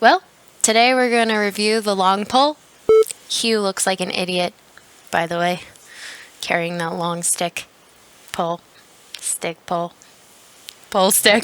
Well, today we're going to review the long pole. Hugh looks like an idiot, by the way, carrying that long stick. Pole. Stick pole. Pole stick.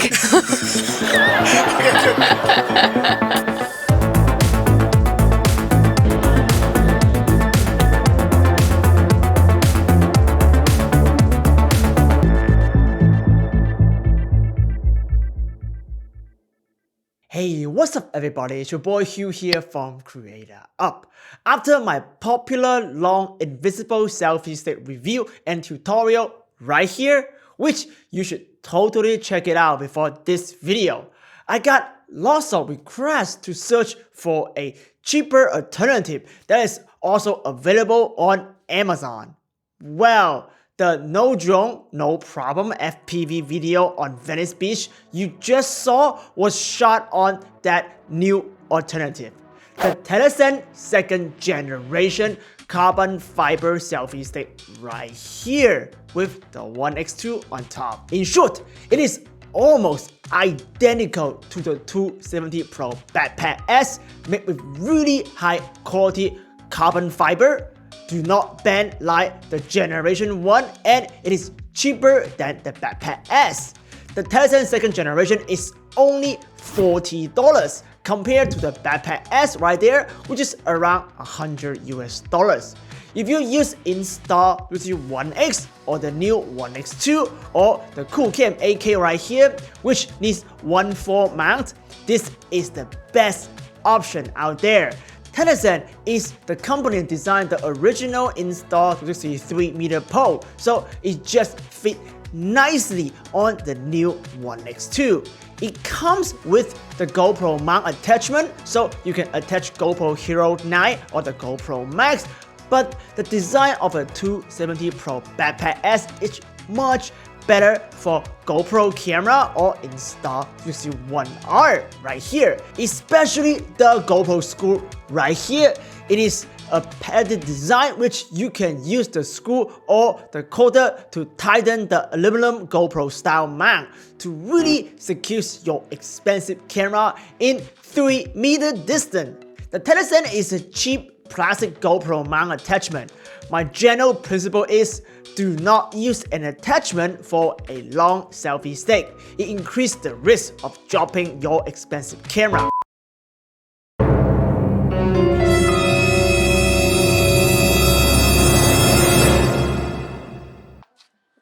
Hey, what's up everybody, it's your boy Hugh here from Creator Up. After my popular long invisible selfie stick review and tutorial right here, which you should totally check it out before this video, I got lots of requests to search for a cheaper alternative that is also available on Amazon. Well, the no drone, no problem FPV video on Venice Beach you just saw was shot on that new alternative. The TELESIN second generation carbon fiber selfie stick right here with the ONE X2 on top. In short, it is almost identical to the 270 Pro Backpack S made with really high quality carbon fiber, do not bend like the Generation 1, and it is cheaper than the Backpack S. The TELESIN second generation is only $40 compared to the Backpack S right there, which is around $100 US. If you use Insta360 ONE X or the new ONE X2 or the Qoocam AK right here, which needs 1.4 mount, this is the best option out there. TELESIN is the company that designed the original Insta360 3-meter pole, so it just fit nicely on the new ONE X2. It comes with the GoPro mount attachment, so you can attach GoPro Hero 9 or the GoPro Max, but the design of a 270 Pro Backpack S is much better for GoPro camera or Insta360 ONE R right here, especially the GoPro screw right here. It is a padded design which you can use the screw or the quarter to tighten the aluminum GoPro style mount to really secure your expensive camera in 3-meter distance. The TELESIN is a cheap plastic GoPro mount attachment. My general principle is do not use an attachment for a long selfie stick. It increases the risk of dropping your expensive camera.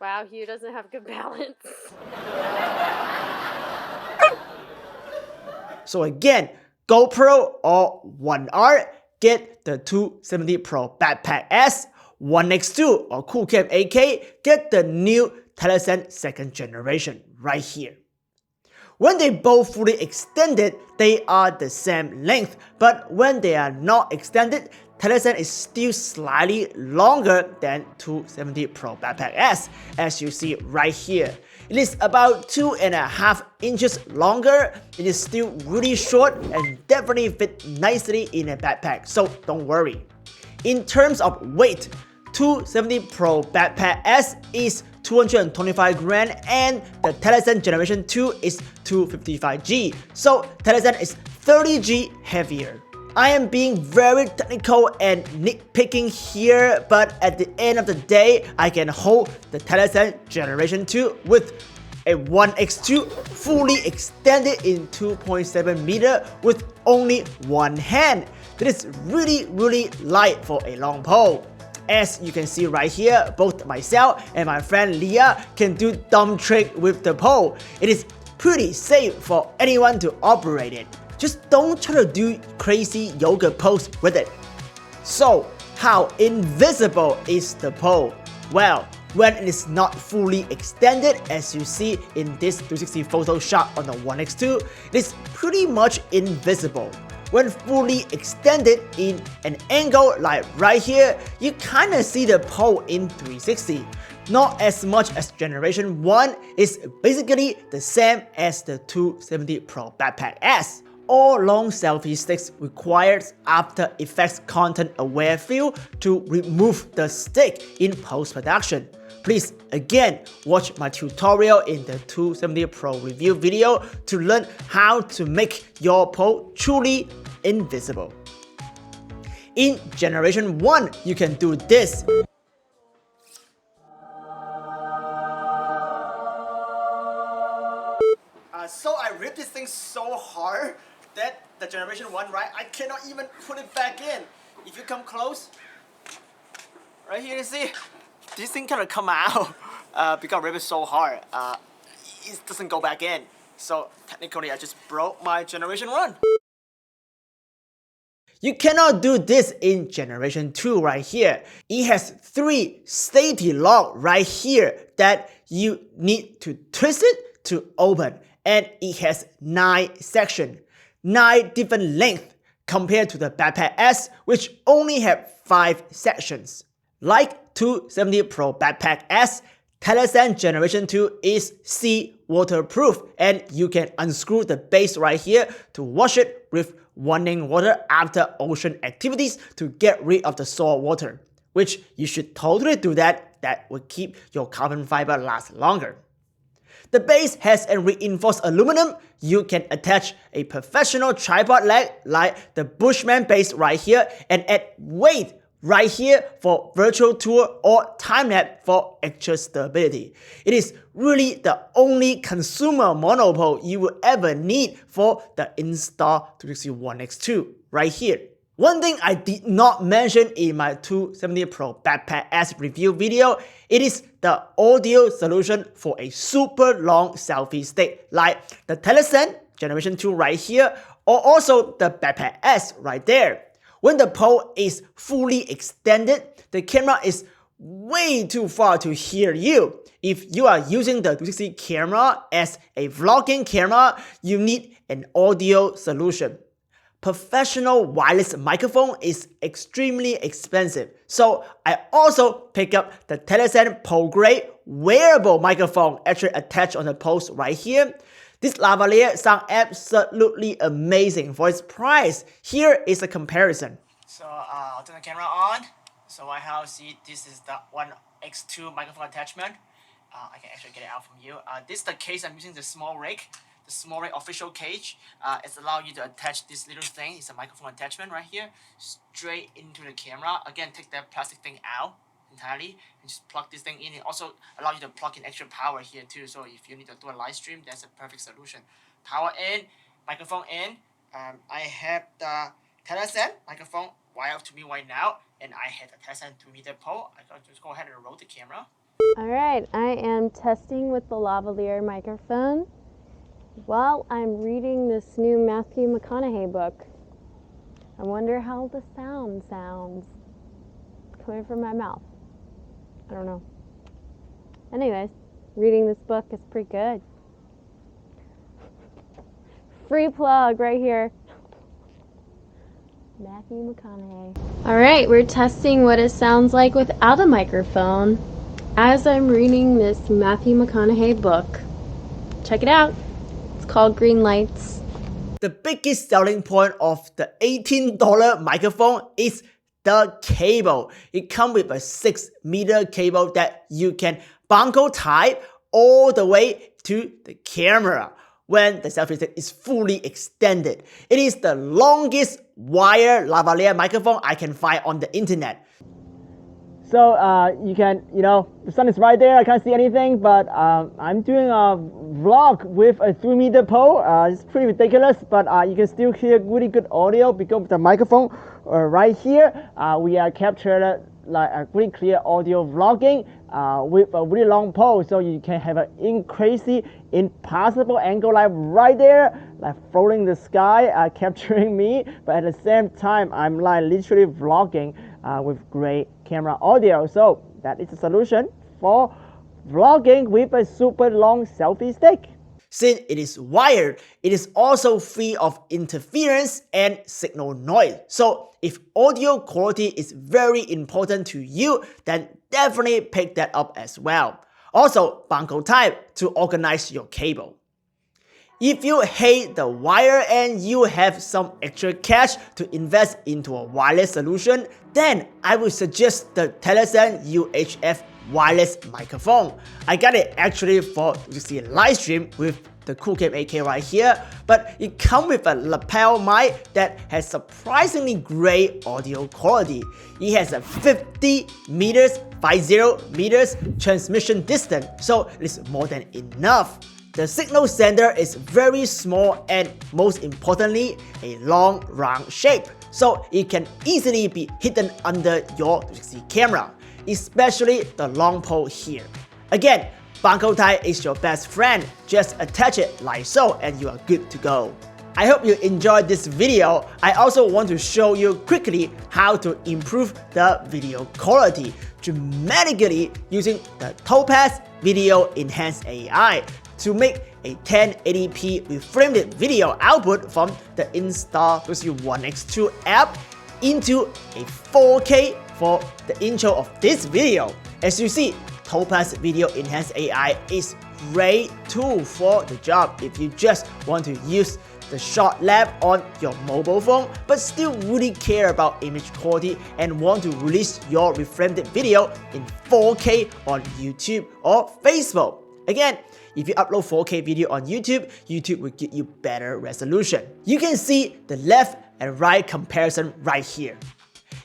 Wow, Hugh doesn't have good balance. So again, GoPro or ONE R, get the 270 Pro Backpack S, ONE X2 or Qoocam AK, get the new TELESIN second generation right here. When they both fully extended, they are the same length, but when they are not extended, TELESIN is still slightly longer than 270 Pro Backpack S, as you see right here. It is about 2.5 inches longer. It is still really short and definitely fit nicely in a backpack, so don't worry. In terms of weight, 270 Pro Backpack S is 225 grams and the TELESIN Generation 2 is 255G, so TELESIN is 30G heavier. I am being very technical and nitpicking here, but at the end of the day, I can hold the TELESIN Generation 2 with a ONE X2 fully extended in 2.7 meter with only one hand. That is really light for a long pole. As you can see right here, both myself and my friend Leah can do dumb trick with the pole. It is pretty safe for anyone to operate it. Just don't try to do crazy yoga pose with it. So, how invisible is the pole? Well, when it is not fully extended, as you see in this 360 photo shot on the ONE X2, it is pretty much invisible. When fully extended in an angle like right here, you kinda see the pole in 360. Not as much as Generation 1, it's basically the same as the 270 Pro Backpack S. All long selfie sticks requires After Effects content aware fill to remove the stick in post-production. Please again watch my tutorial in the 270 Pro review video to learn how to make your pole truly invisible. In generation 1, you can do this. So I ripped this thing so hard that the generation 1, right, I cannot even put it back in. If you come close, right here you see, this thing kind of come out because I ripped it so hard. It doesn't go back in. So technically I just broke my generation 1. You cannot do this in generation 2 right here. It has 3 safety lock right here that you need to twist it to open. And it has 9 sections, 9 different lengths compared to the Backpack S, which only have 5 sections. Like 270 Pro Backpack S, TELESIN Generation 2 is sea waterproof, and you can unscrew the base right here to wash it with running water after ocean activities to get rid of the salt water, which you should totally do that. That will keep your carbon fiber last longer. The base has a reinforced aluminum. You can attach a professional tripod leg like the Bushman base right here and add weight right here for virtual tour or time-lapse for extra stability. It is really the only consumer monopole you will ever need for the Insta360 ONE X2 right here. One thing I did not mention in my 270 Pro Backpack S review video, it is the audio solution for a super long selfie stick like the TELESIN Generation 2 right here or also the Backpack S right there. When the pole is fully extended, the camera is way too far to hear you. If you are using the 360 camera as a vlogging camera, you need an audio solution. Professional wireless microphone is extremely expensive, so I also pick up the TELESIN Pro Grade wearable microphone actually attached on the post right here. This lavalier sounds absolutely amazing for its price. Here is a comparison. So I'll turn the camera on. So I have see this is the ONE X2 microphone attachment. I can actually get it out from you. This is the case I'm using, the small rig. The small rig official cage. It's allow you to attach this little thing. It's a microphone attachment right here, straight into the camera. Again, take that plastic thing out entirely and just plug this thing in. It also allow you to plug in extra power here too. So if you need to do a live stream, that's a perfect solution. Power in, microphone in. I have the TELESIN microphone wired up to me right now, and I have the TELESIN 2-meter pole. I can just go ahead and roll the camera. Alright, I am testing with the lavalier microphone while I'm reading this new Matthew McConaughey book. I wonder how the sound sounds coming from my mouth. I don't know. Anyways, reading this book is pretty good. Free plug right here. Matthew McConaughey. Alright, we're testing what it sounds like without a microphone as I'm reading this Matthew McConaughey book. Check it out. It's called Green Lights. The biggest selling point of the $18 microphone is the cable. It comes with a 6-meter cable that you can bunko tie all the way to the camera when the selfie stick is fully extended. It is the longest wire lavalier microphone I can find on the internet. So you can, the sun is right there, I can't see anything, but I'm doing a vlog with a 3-meter pole. It's pretty ridiculous, but you can still hear really good audio because of the microphone right here. We are captured like a really clear audio vlogging with a really long pole, so you can have an crazy, impossible angle like right there, like floating in the sky, capturing me, but at the same time, I'm like literally vlogging with great camera audio. So that is a solution for vlogging with a super long selfie stick. Since it is wired, it is also free of interference and signal noise. So if audio quality is very important to you, then definitely pick that up as well. Also, bunko type to organize your cable. If you hate the wire and you have some extra cash to invest into a wireless solution, then I would suggest the TELESIN UHF wireless microphone. I got it actually for live stream with the Qoocam 8K right here, but it comes with a lapel mic that has surprisingly great audio quality. It has a 50 meters transmission distance, so it's more than enough. The signal sender is very small and most importantly, a long round shape, so it can easily be hidden under your 360 camera, especially the long pole here. Again, Bunko tie is your best friend, just attach it like so and you are good to go. I hope you enjoyed this video. I also want to show you quickly how to improve the video quality dramatically using the Topaz Video Enhanced AI to make a 1080p reframed video output from the Insta360 ONE X2 app into a 4K for the intro of this video. As you see, Topaz Video Enhanced AI is great tool for the job if you just want to use the short lab on your mobile phone but still really care about image quality and want to release your reframed video in 4K on YouTube or Facebook. Again, if you upload 4K video on YouTube, YouTube will give you better resolution. You can see the left and right comparison right here.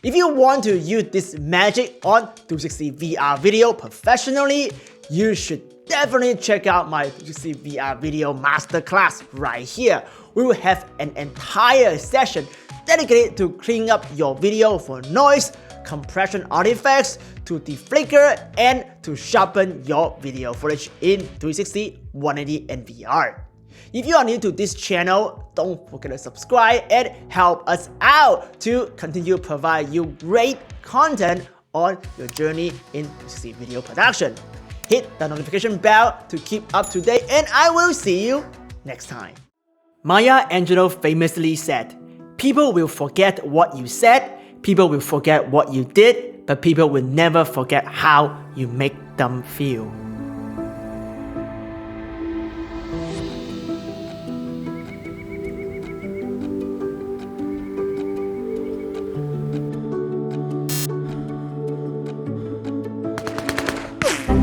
If you want to use this magic on 360 VR video professionally, you should definitely check out my 360 VR video masterclass right here. We will have an entire session dedicated to cleaning up your video for noise, compression artifacts, to deflicker, and to sharpen your video footage in 360, 180, and VR. If you are new to this channel, don't forget to subscribe and help us out to continue to provide you great content on your journey in 360 video production. Hit the notification bell to keep up to date and I will see you next time. Maya Angelou famously said, "People will forget what you said, people will forget what you did, but people will never forget how you make them feel."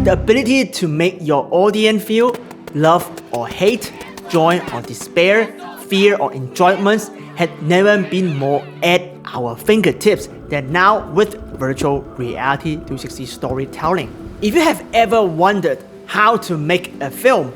The ability to make your audience feel love or hate, joy or despair, fear or enjoyment had never been more at our fingertips than now with virtual reality 360 storytelling. If you have ever wondered how to make a film,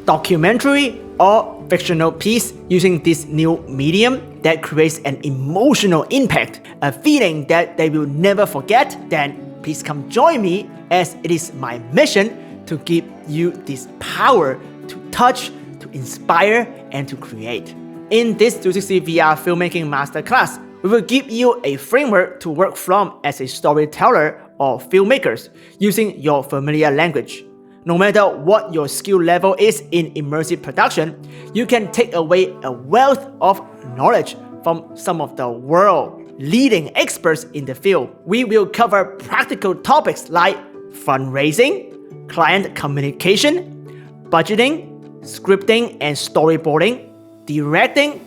documentary or fictional piece using this new medium that creates an emotional impact, a feeling that they will never forget, then please come join me as it is my mission to give you this power to touch, to inspire, and to create. In this 360 VR filmmaking masterclass, we will give you a framework to work from as a storyteller or filmmakers using your familiar language. No matter what your skill level is in immersive production, you can take away a wealth of knowledge from some of the world's leading experts in the field. We will cover practical topics like fundraising, client communication, budgeting, scripting and storyboarding, directing,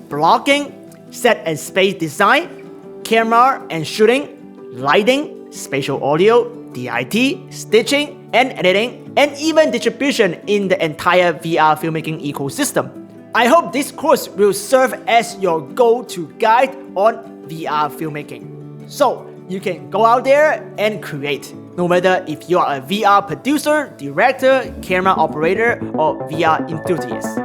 blogging, set and space design, camera and shooting, lighting, spatial audio, DIT, stitching and editing, and even distribution in the entire VR filmmaking ecosystem. I hope this course will serve as your go-to guide on VR filmmaking, so you can go out there and create, no matter if you are a VR producer, director, camera operator, or VR enthusiast.